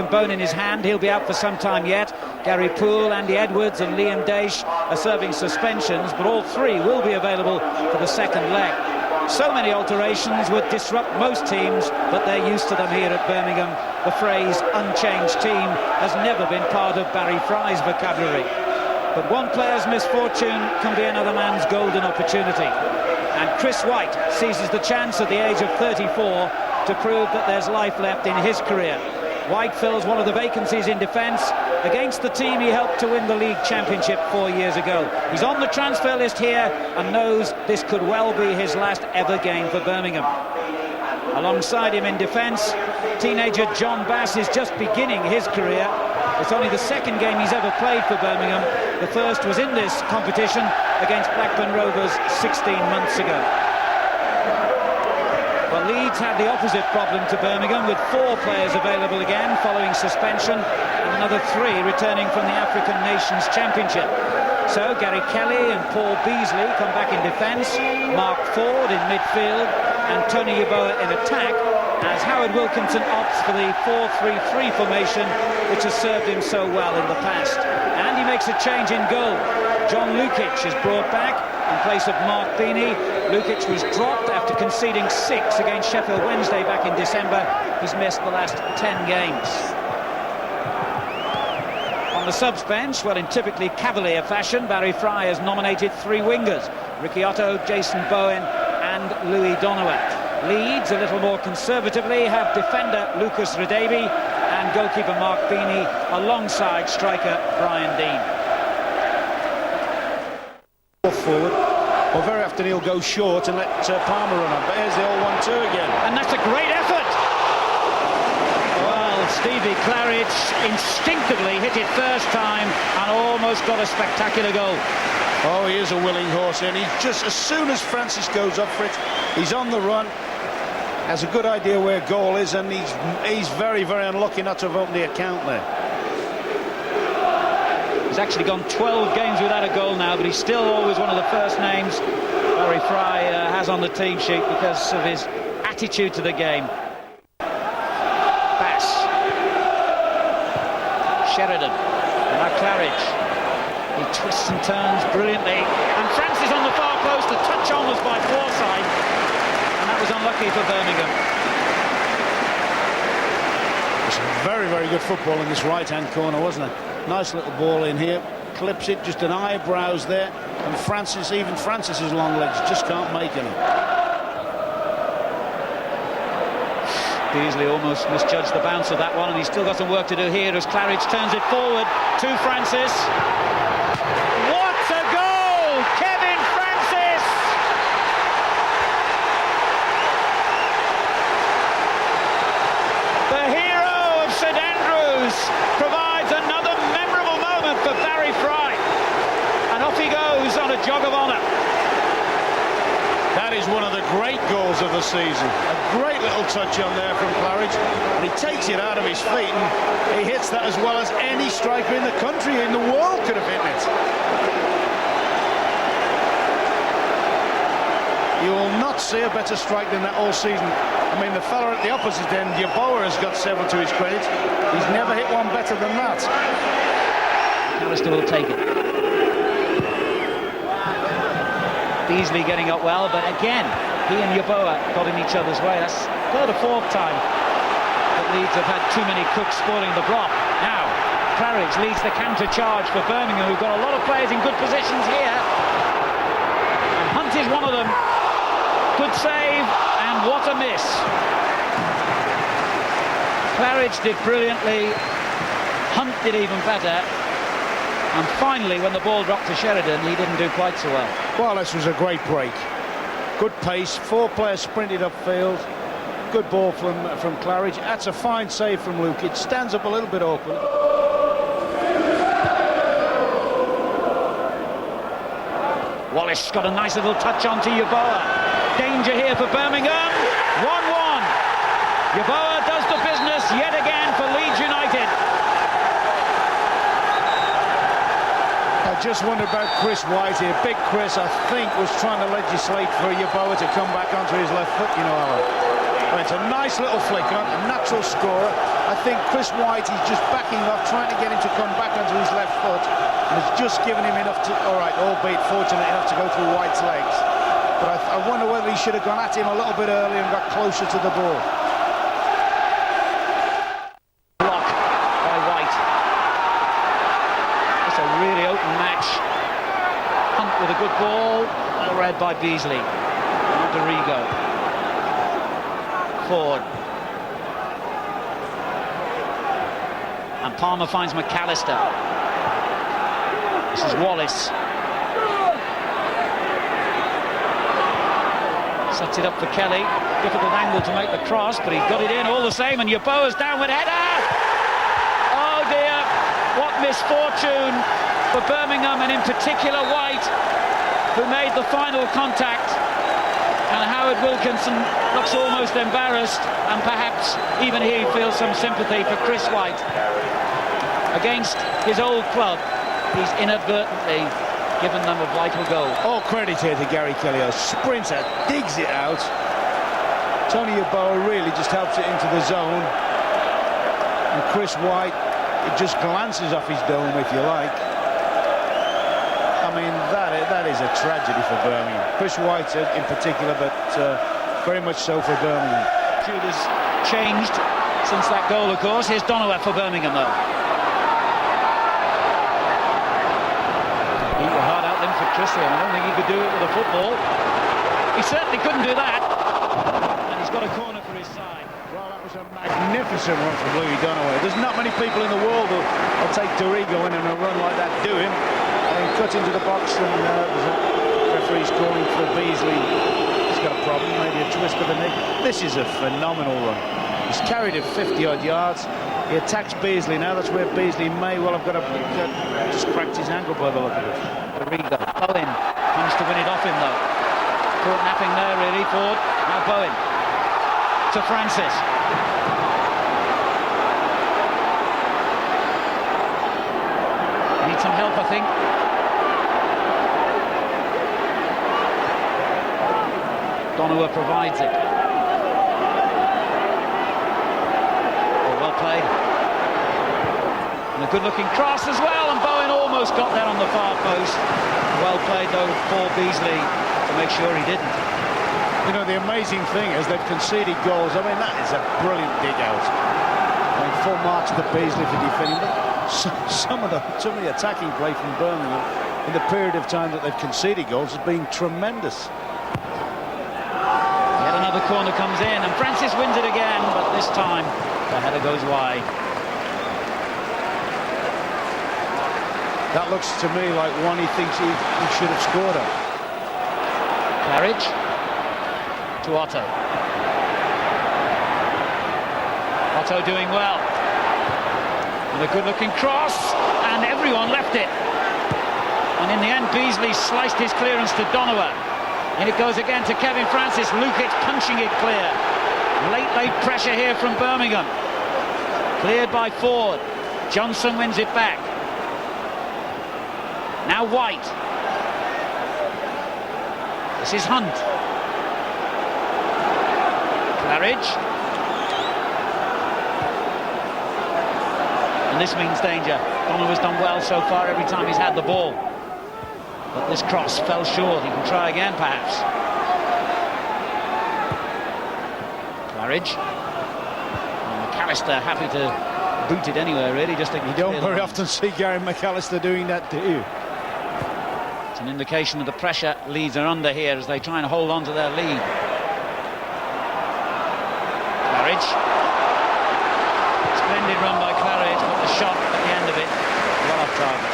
broken bone in his hand. He'll be out for some time yet. Gary Poole, Andy Edwards and Liam Daish are serving suspensions, but all three will be available for the second leg. So many alterations would disrupt most teams, but they're used to them here at Birmingham. The phrase unchanged team has never been part of Barry Fry's vocabulary. But one player's misfortune can be another man's golden opportunity. And Chris Whyte seizes the chance at the age of 34 to prove that there's life left in his career. Whyte fills one of the vacancies in defence against the team he helped to win the league championship 4 years ago. He's on the transfer list here and knows this could well be his last ever game for Birmingham. Alongside him in defence, teenager John Bass is just beginning his career. It's only the second game he's ever played for Birmingham. The first was in this competition against Blackburn Rovers 16 months ago. Well, Leeds had the opposite problem to Birmingham, with 4 players available again following suspension and another 3 returning from the African Nations Championship. So Gary Kelly and Paul Beasley come back in defence, Mark Ford in midfield and Tony Yeboah in attack, as Howard Wilkinson opts for the 4-3-3 formation, which has served him so well in the past. And he makes a change in goal. John Lukic is brought back in place of Mark Beanie. Lukic was dropped after conceding 6 against Sheffield Wednesday back in December. He's missed the last 10 games. On the subs bench, well, in typically cavalier fashion, Barry Fry has nominated 3 wingers: Ricky Otto, Jason Bowen and Louis Donovan. Leeds, a little more conservatively, have defender Lucas Radebe and goalkeeper Mark Beanie alongside striker Brian Dean. Forward. Well, very often he'll go short and let Palmer run on, but here's the old 1-2 again. And that's a great effort! Well, Stevie Claridge instinctively hit it first time and almost got a spectacular goal. Oh, he is a willing horse, and he just, as soon as Francis goes up for it, he's on the run, has a good idea where goal is, and he's very, very unlucky not to have opened the account there. He's actually gone 12 games without a goal now, but he's still always one of the first names Barry Fry has on the team sheet because of his attitude to the game. Bass. Sheridan. Now Claridge. He twists and turns brilliantly. And Francis on the far post. The touch on was by Forsyth. And that was unlucky for Birmingham. It's very, very good football in this right-hand corner, wasn't it? Nice little ball in here, clips it, just an eyebrows there, and Francis, even Francis's long legs just can't make any. Beasley almost misjudged the bounce of that one, and he's still got some work to do here as Claridge turns it forward to Francis. What a goal! Kevin Francis! The hero of St Andrews provides another memorable moment for Barry Fry, and off he goes on a jog of honour. That is one of the great goals of the season. A great little touch on there from Claridge, and he takes it out of his feet, and he hits that as well as any striker in the country, in the world, could have hit it. You will not see a better strike than that all season. I mean, the fella at the opposite end, Yeboah, has got several to his credit. He's never hit one better than that. Alistair will take it. Beasley getting up well, but again, he and Yeboah got in each other's way. That's third or fourth time that Leeds have had too many cooks spoiling the broth. Now, Claridge leads the counter-charge for Birmingham, who've got a lot of players in good positions here. And Hunt is one of them. Good save, and what a miss. Claridge did brilliantly, Hunt did even better, and finally when the ball dropped to Sheridan he didn't do quite so well. Well, this was a great break. Good pace, 4 players sprinted upfield, good ball from Claridge. That's a fine save from Luke. It stands up a little bit open. Wallace got a nice little touch onto Yeboah. Danger here for Birmingham. 1-1. Yeboah does the business yet again for Leeds United. I just wonder about Chris Whyte here. Big Chris, I think, was trying to legislate for Yeboah to come back onto his left foot, you know, Alan. Well, it's a nice little flick on, a natural scorer. I think Chris Whyte, he's just backing off, trying to get him to come back onto his left foot, and has just given him enough to, all right, albeit fortunate enough to go through White's legs. But I wonder whether he should have gone at him a little bit earlier and got closer to the ball. Block by Whyte. It's a really open match. Hunt with a good ball, read by Beasley. Dorigo. Ford. And Palmer finds McAllister. This is Wallace. Sets it up for Kelly. Difficult angle to make the cross, but he's got it in all the same, and Yeboah's downward header! Oh dear, what misfortune for Birmingham, and in particular Whyte, who made the final contact. And Howard Wilkinson looks almost embarrassed, and perhaps even he feels some sympathy for Chris Whyte. Against his old club, he's inadvertently given them a vital goal. All credit here to Gary Kelly. A sprinter digs it out. Tony Yeboah really just helps it into the zone. And Chris Whyte, it just glances off his dome, if you like. I mean, that is a tragedy for Birmingham. Chris Whyte in particular, but very much so for Birmingham. Attitude has changed since that goal, of course. Here's Donovan for Birmingham, though. He were hard out then for Christian. I don't think he could do it with a football. He certainly couldn't do that. And he's got a corner for his side. Well, that was a magnificent run from Louis Donovan. There's not many people in the world who'll take Dorigo in and a run like that do him. He cut into the box, and the referee's calling for Beasley. He's got a problem, maybe a twist of the neck. This is a phenomenal run. He's carried it 50-odd yards. He attacks Beasley now. That's where Beasley may well have got just cracked his ankle by the look of it. Dorigo. Bowen comes to win it off him, though. Caught napping there, really. Ford. Now Bowen to Francis. Need some help, I think. Donovan provides it. Oh, well played. And a good-looking cross as well, and Bowen almost got there on the far post. Well played, though, for Beasley to make sure he didn't. You know, the amazing thing is they've conceded goals. I mean, that is a brilliant dig-out. I mean, full marks to Beasley for defending. Some of the attacking play from Birmingham in the period of time that they've conceded goals has been tremendous. Yet another corner comes in, and Francis wins it again, but this time the header goes wide. That looks to me like one he thinks he should have scored on. Claridge to Otto. Otto doing well. And a good-looking cross, and everyone left it. And in the end, Beasley sliced his clearance to Donovan. And it goes again to Kevin Francis. Lukic punching it clear. Late pressure here from Birmingham. Cleared by Ford. Johnson wins it back. Now Whyte. This is Hunt. Claridge. And this means danger. Donovan's done well so far every time he's had the ball. But this cross fell short. He can try again, perhaps. Claridge. And McAllister happy to boot it anywhere, really. Just to you don't very often see Gary McAllister doing that, do you? It's an indication of the pressure Leeds are under here as they try and hold on to their lead. Claridge. Splendid run by Claridge, but the shot at the end of it, well off target.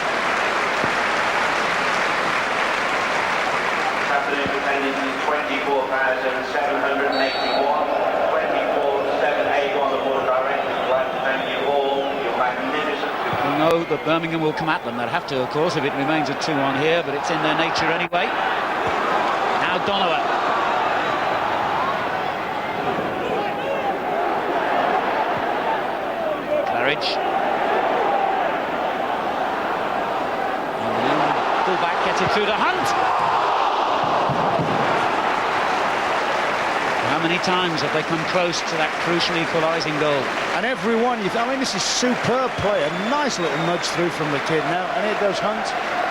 Saturday defending 24,781, 24,781 the board direct. I'd like to thank you all. You're magnificent. We know that Birmingham will come at them. They'd have to, of course, if it remains a 2-1 here, but it's in their nature anyway. Now Donovan. Claridge. And the fullback gets it through to Hunt. many times have they come close to that crucial equalising goal? And everyone, I mean, this is superb play. A nice little nudge through from the kid now. And here goes Hunt.